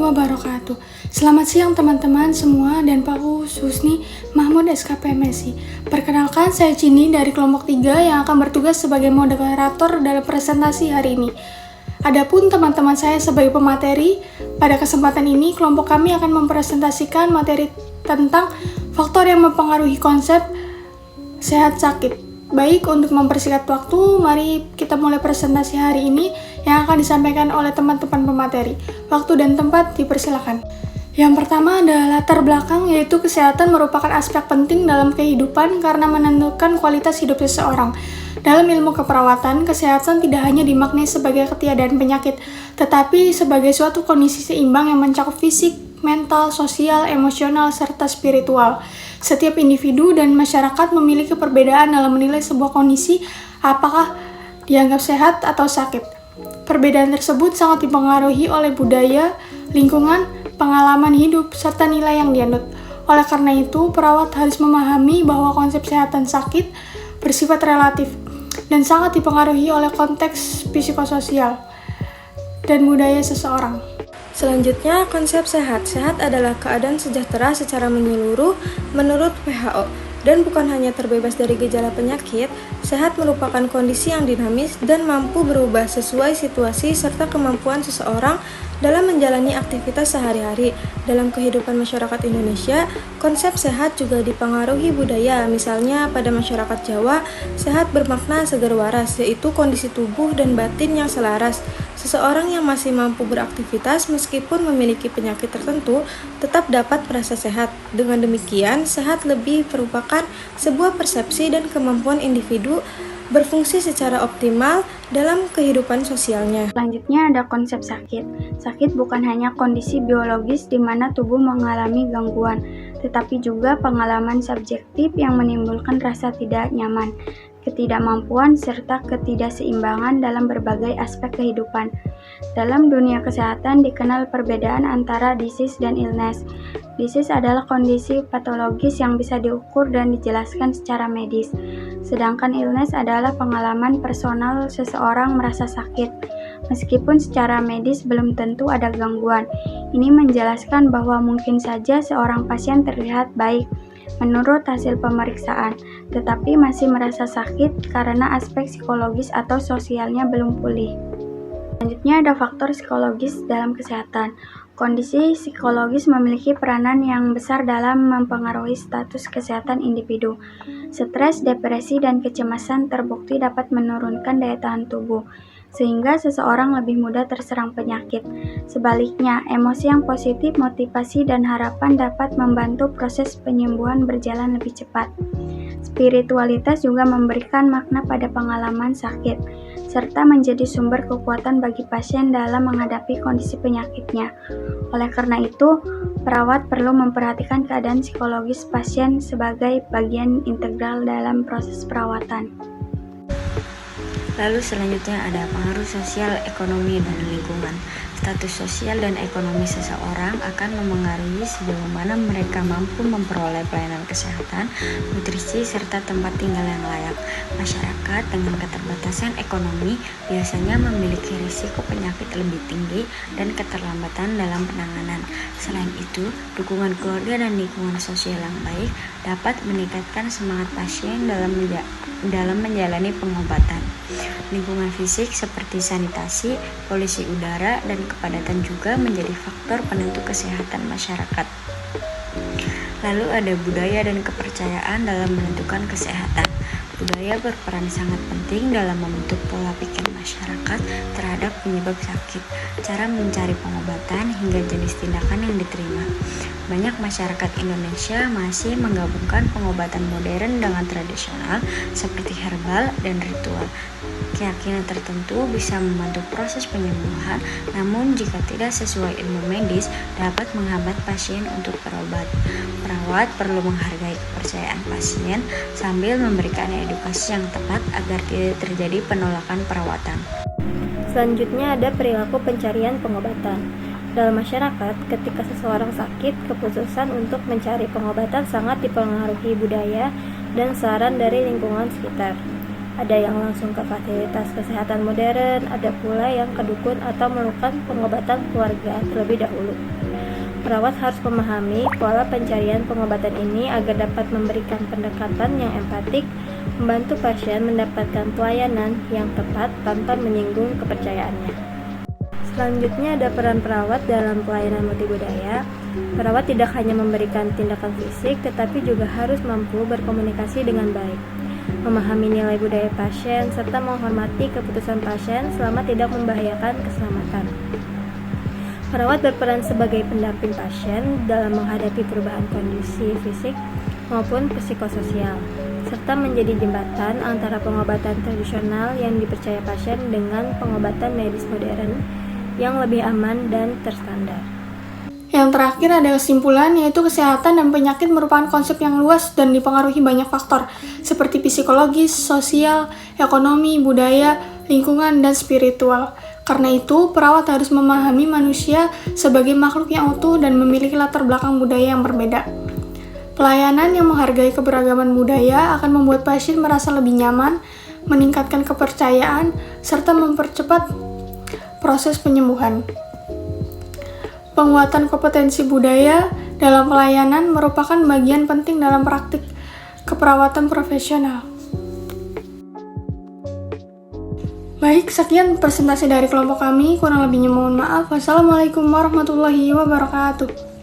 wabarakatuh. Selamat siang teman-teman semua dan Pak Husni Mahmud SKP MSI. Perkenalkan, saya Cini dari kelompok 3 yang akan bertugas sebagai moderator dalam presentasi hari ini. Adapun teman-teman saya sebagai pemateri, pada kesempatan ini kelompok kami akan mempresentasikan materi tentang faktor yang mempengaruhi konsep sehat sakit. Baik, untuk mempersingkat waktu, mari kita mulai presentasi hari ini yang akan disampaikan oleh teman-teman pemateri. Waktu dan tempat dipersilakan. Yang pertama adalah latar belakang, yaitu kesehatan merupakan aspek penting dalam kehidupan karena menentukan kualitas hidup seseorang. Dalam ilmu keperawatan, kesehatan tidak hanya dimaknai sebagai ketiadaan penyakit, tetapi sebagai suatu kondisi seimbang yang mencakup fisik, mental, sosial, emosional, serta spiritual. Setiap individu dan masyarakat memiliki perbedaan dalam menilai sebuah kondisi apakah dianggap sehat atau sakit. Perbedaan tersebut sangat dipengaruhi oleh budaya, lingkungan, pengalaman hidup, serta nilai yang dianut. Oleh karena itu, perawat harus memahami bahwa konsep sehat dan sakit bersifat relatif dan sangat dipengaruhi oleh konteks psikososial dan budaya seseorang. Selanjutnya, konsep sehat. Sehat adalah keadaan sejahtera secara menyeluruh menurut WHO. Dan bukan hanya terbebas dari gejala penyakit, sehat merupakan kondisi yang dinamis dan mampu berubah sesuai situasi serta kemampuan seseorang dalam menjalani aktivitas sehari-hari. Dalam kehidupan masyarakat Indonesia, konsep sehat juga dipengaruhi budaya. Misalnya, pada masyarakat Jawa, sehat bermakna segar waras, yaitu kondisi tubuh dan batin yang selaras. Seseorang yang masih mampu beraktivitas meskipun memiliki penyakit tertentu tetap dapat merasa sehat. Dengan demikian, sehat lebih merupakan sebuah persepsi dan kemampuan individu berfungsi secara optimal dalam kehidupan sosialnya. Selanjutnya ada konsep sakit. Sakit bukan hanya kondisi biologis di mana tubuh mengalami gangguan, tetapi juga pengalaman subjektif yang menimbulkan rasa tidak nyaman, ketidakmampuan, serta ketidakseimbangan dalam berbagai aspek kehidupan. Dalam dunia kesehatan dikenal perbedaan antara disease dan illness. Disease adalah kondisi patologis yang bisa diukur dan dijelaskan secara medis. Sedangkan illness adalah pengalaman personal seseorang merasa sakit, meskipun secara medis belum tentu ada gangguan. Ini menjelaskan bahwa mungkin saja seorang pasien terlihat baik menurut hasil pemeriksaan, tetapi masih merasa sakit karena aspek psikologis atau sosialnya belum pulih. Selanjutnya ada faktor psikologis dalam kesehatan. Kondisi psikologis memiliki peranan yang besar dalam mempengaruhi status kesehatan individu. Stres, depresi, dan kecemasan terbukti dapat menurunkan daya tahan tubuh, sehingga seseorang lebih mudah terserang penyakit. Sebaliknya, emosi yang positif, motivasi, dan harapan dapat membantu proses penyembuhan berjalan lebih cepat. Spiritualitas juga memberikan makna pada pengalaman sakit, serta menjadi sumber kekuatan bagi pasien dalam menghadapi kondisi penyakitnya. Oleh karena itu, perawat perlu memperhatikan keadaan psikologis pasien sebagai bagian integral dalam proses perawatan. Lalu selanjutnya ada pengaruh sosial, ekonomi, dan lingkungan. Status sosial dan ekonomi seseorang akan memengaruhi sejauh mana mereka mampu memperoleh pelayanan kesehatan, nutrisi, serta tempat tinggal yang layak. Masyarakat dengan keterbatasan ekonomi biasanya memiliki risiko penyakit lebih tinggi dan keterlambatan dalam penanganan. Selain itu, dukungan keluarga dan lingkungan sosial yang baik dapat meningkatkan semangat pasien dalam menjalani pengobatan. Lingkungan fisik seperti sanitasi, polusi udara, dan kepadatan juga menjadi faktor penentu kesehatan masyarakat. Lalu ada budaya dan kepercayaan dalam menentukan kesehatan. Budaya berperan sangat penting dalam membentuk pola pikir masyarakat terhadap penyebab sakit, cara mencari pengobatan, hingga jenis tindakan yang diterima. Banyak masyarakat Indonesia masih menggabungkan pengobatan modern dengan tradisional seperti herbal dan ritual. Keyakinan tertentu bisa membantu proses penyembuhan, namun jika tidak sesuai ilmu medis dapat menghambat pasien untuk berobat. Perawat perlu menghargai kepercayaan pasien sambil memberikan edukasi yang tepat agar tidak terjadi penolakan perawatan. Selanjutnya ada perilaku pencarian pengobatan. Dalam masyarakat, ketika seseorang sakit, keputusan untuk mencari pengobatan sangat dipengaruhi budaya dan saran dari lingkungan sekitar. Ada yang langsung ke fasilitas kesehatan modern, ada pula yang ke dukun atau melakukan pengobatan keluarga terlebih dahulu. Perawat harus memahami pola pencarian pengobatan ini agar dapat memberikan pendekatan yang empatik, membantu pasien mendapatkan pelayanan yang tepat tanpa menyinggung kepercayaannya. Selanjutnya ada peran perawat dalam pelayanan multibudaya. Perawat tidak hanya memberikan tindakan fisik, tetapi juga harus mampu berkomunikasi dengan baik, memahami nilai budaya pasien, serta menghormati keputusan pasien selama tidak membahayakan keselamatan. Perawat berperan sebagai pendamping pasien dalam menghadapi perubahan kondisi fisik maupun psikososial, serta menjadi jembatan antara pengobatan tradisional yang dipercaya pasien dengan pengobatan medis modern yang lebih aman dan terstandar. Yang terakhir ada kesimpulan, yaitu kesehatan dan penyakit merupakan konsep yang luas dan dipengaruhi banyak faktor, seperti psikologis, sosial, ekonomi, budaya, lingkungan, dan spiritual. Karena itu, perawat harus memahami manusia sebagai makhluk yang utuh dan memiliki latar belakang budaya yang berbeda. Pelayanan yang menghargai keberagaman budaya akan membuat pasien merasa lebih nyaman, meningkatkan kepercayaan, serta mempercepat proses penyembuhan. Penguatan kompetensi budaya dalam pelayanan merupakan bagian penting dalam praktik keperawatan profesional. Baik, sekian presentasi dari kelompok kami. Kurang lebihnya mohon maaf. Wassalamualaikum warahmatullahi wabarakatuh.